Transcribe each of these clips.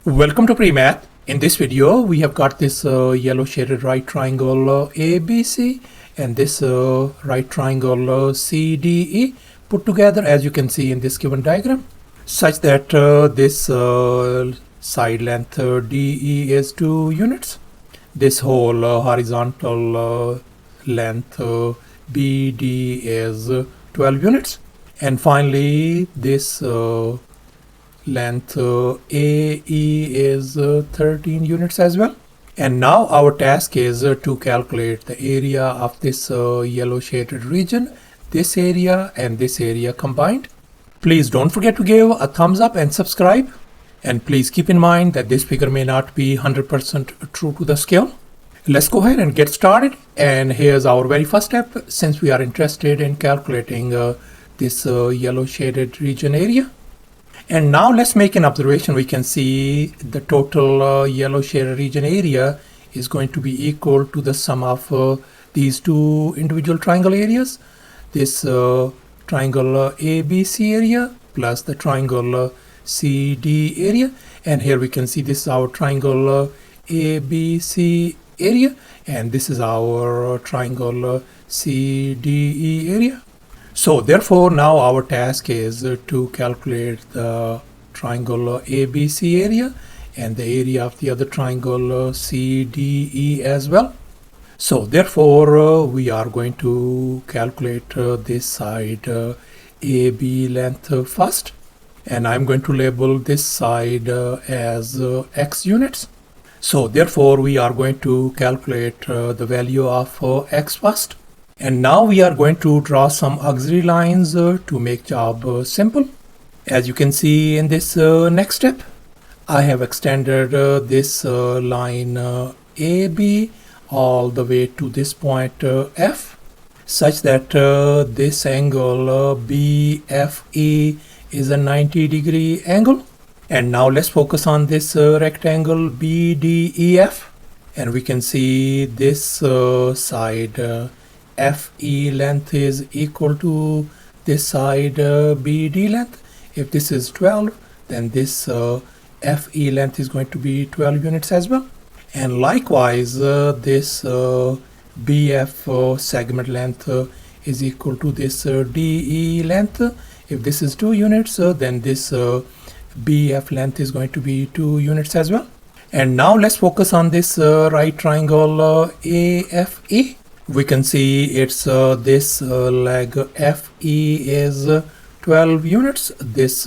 Welcome to PreMath. In this video, we have got this yellow shaded right triangle ABC and this right triangle CDE put together, as you can see in this given diagram, such that this side length DE is 2 units. This whole horizontal length BD is 12 units. And finally, this length AE is 13 units as well. And now our task is to calculate the area of this yellow shaded region, this area and this area combined. Please don't forget to give a thumbs up and subscribe. And please keep in mind that this figure may not be 100% true to the scale. Let's go ahead and get started. And here's our very first step, since we are interested in calculating this yellow shaded region area. And now let's make an observation. We can see the total yellow shaded region area is going to be equal to the sum of these two individual triangle areas. This triangle ABC area plus the triangle CD area. And here we can see this is our triangle ABC area. And this is our triangle CDE area. So therefore, now our task is to calculate the triangle ABC area and the area of the other triangle CDE as well. So therefore, we are going to calculate this side AB length first. And I'm going to label this side as X units. So therefore, we are going to calculate the value of X first. And now we are going to draw some auxiliary lines to make job simple. As you can see in this next step, I have extended this line AB all the way to this point F, such that this angle BFE is a 90-degree angle. And now let's focus on this rectangle BDEF. And we can see this side FE length is equal to this side BD length. If this is 12, then this FE length is going to be 12 units as well. And likewise, this BF segment length is equal to this DE length. If this is 2 units, then this BF length is going to be 2 units as well. And now let's focus on this right triangle AFE. We can see it's this leg FE is 12 units. This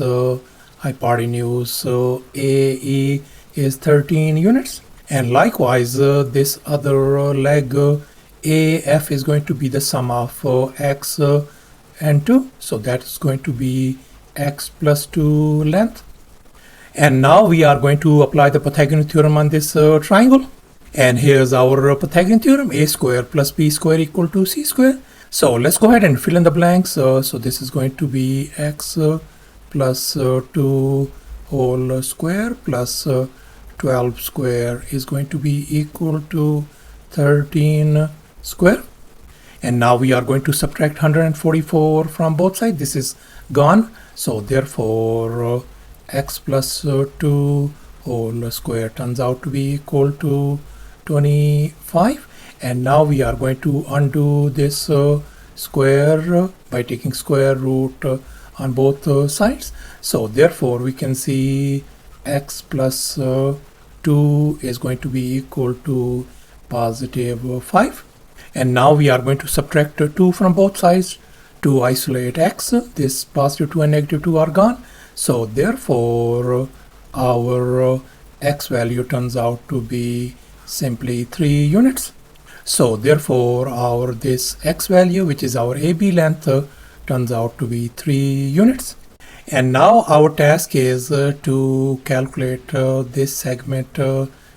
hypotenuse AE is 13 units. And likewise, this other leg AF is going to be the sum of X and 2. So that's going to be X plus 2 length. And now we are going to apply the Pythagorean theorem on this triangle. And here's our Pythagorean theorem, a square plus b square equal to c square. So let's go ahead and fill in the blanks. So this is going to be x plus 2 whole square plus 12 square is going to be equal to 13 square. And now we are going to subtract 144 from both sides. This is gone. So therefore, x plus 2 whole square turns out to be equal to 25. And now we are going to undo this square by taking square root on both sides. So therefore, we can see x plus 2 is going to be equal to positive 5. And now we are going to subtract 2 from both sides to isolate x. This positive 2 and negative 2 are gone. So therefore, our x value turns out to be simply 3 units. So therefore, our this x value, which is our AB length, turns out to be 3 units. And now our task is to calculate this segment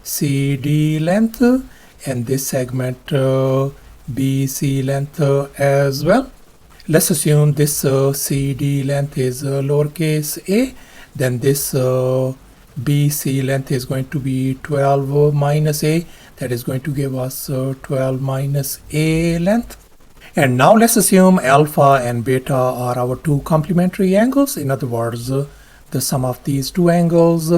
CD length and this segment BC length as well. Let's assume this CD length is lowercase a, then this BC length is going to be 12 minus a. That is going to give us 12 minus a length. And now let's assume alpha and beta are our two complementary angles. In other words, the sum of these two angles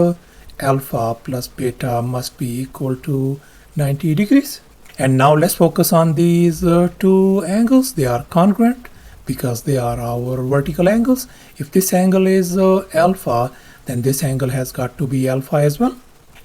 alpha plus beta must be equal to 90 degrees. And now let's focus on these two angles. They are congruent because they are our vertical angles. If this angle is alpha, then this angle has got to be alpha as well.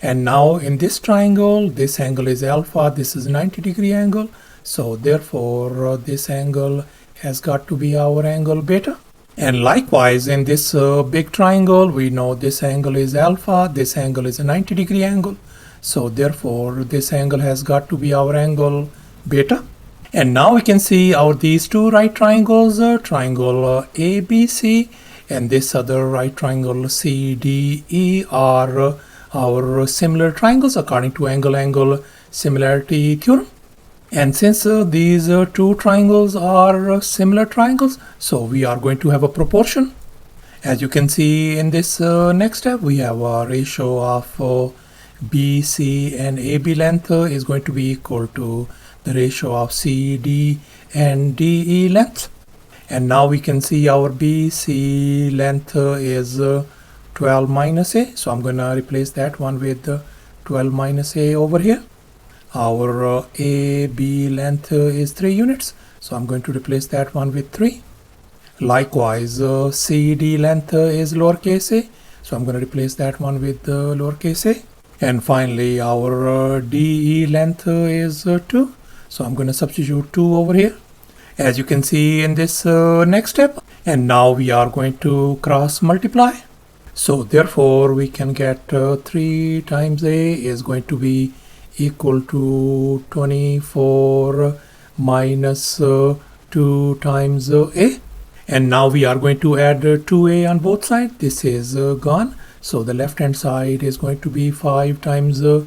And now in this triangle, this angle is alpha, this is 90-degree angle. So therefore this angle has got to be our angle beta. And likewise in this big triangle, we know this angle is alpha, this angle is a 90-degree angle. So therefore this angle has got to be our angle beta. And now we can see these two right triangles, triangle ABC and this other right triangle CDE are our similar triangles according to angle-angle similarity theorem. And since these two triangles are similar triangles, so we are going to have a proportion. As you can see in this next step, we have a ratio of BC and AB length is going to be equal to the ratio of CD and DE length. And now we can see our BC length is 12 minus A. So I'm going to replace that one with 12 minus A over here. Our AB length is 3 units. So I'm going to replace that one with 3. Likewise, CD length is lowercase a. So I'm going to replace that one with lowercase a. And finally, our DE length is 2. So I'm going to substitute 2 over here, as you can see in this next step. And now we are going to cross multiply. So therefore we can get 3 times A is going to be equal to 24 minus 2 times A. And now we are going to add 2A on both sides. This is gone. So the left hand side is going to be 5 times A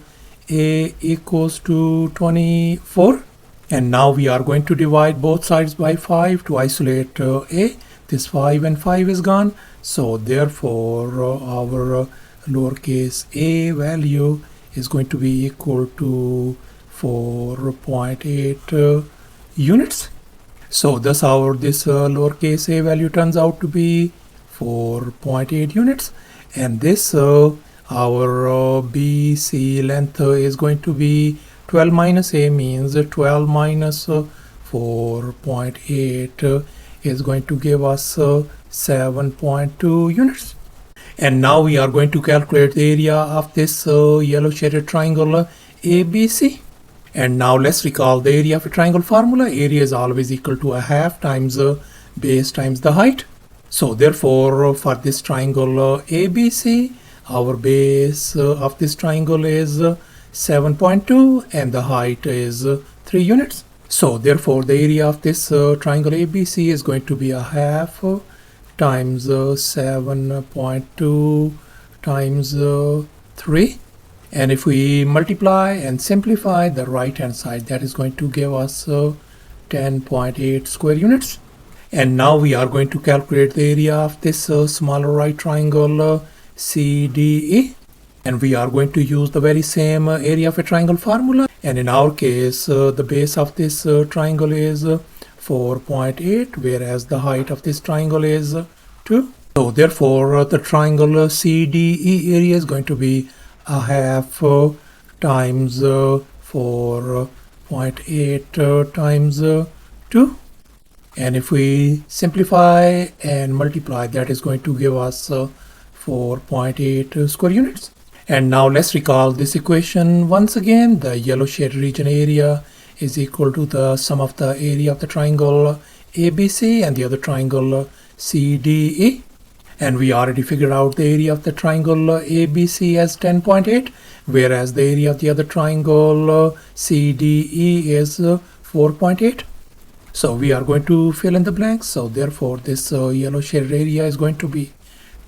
equals to 24. And now we are going to divide both sides by 5 to isolate A. This 5 and 5 is gone. So therefore our lowercase a value is going to be equal to 4.8 units. So thus this lowercase a value turns out to be 4.8 units. And this our BC length is going to be 12 minus a means 12 minus 4.8 is going to give us 7.2 units. And now we are going to calculate the area of this yellow shaded triangle ABC. And now let's recall the area of a triangle formula. Area is always equal to a half times base times the height. So therefore for this triangle ABC, our base of this triangle is 7.2 and the height is 3 units. So therefore the area of this triangle ABC is going to be a half times 7.2 times 3. And if we multiply and simplify the right hand side, that is going to give us 10.8 square units. And now we are going to calculate the area of this smaller right triangle CDE. And we are going to use the very same area of a triangle formula. And in our case, the base of this triangle is 4.8, whereas the height of this triangle is 2. So therefore, the triangle CDE area is going to be a half times 4.8 times 2. And if we simplify and multiply, that is going to give us 4.8 square units. And now let's recall this equation once again. The yellow shaded region area is equal to the sum of the area of the triangle ABC and the other triangle CDE. And we already figured out the area of the triangle ABC as 10.8, whereas the area of the other triangle CDE is 4.8. So we are going to fill in the blanks. So therefore this yellow shaded area is going to be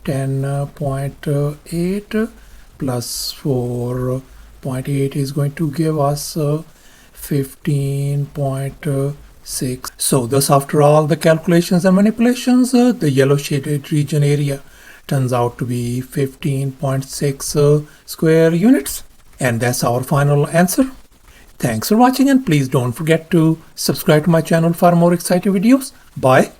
10.8 plus 4.8 is going to give us 15.6. So thus after all the calculations and manipulations, the yellow shaded region area turns out to be 15.6 square units. And that's our final answer. Thanks for watching, and please don't forget to subscribe to my channel for more exciting videos. Bye.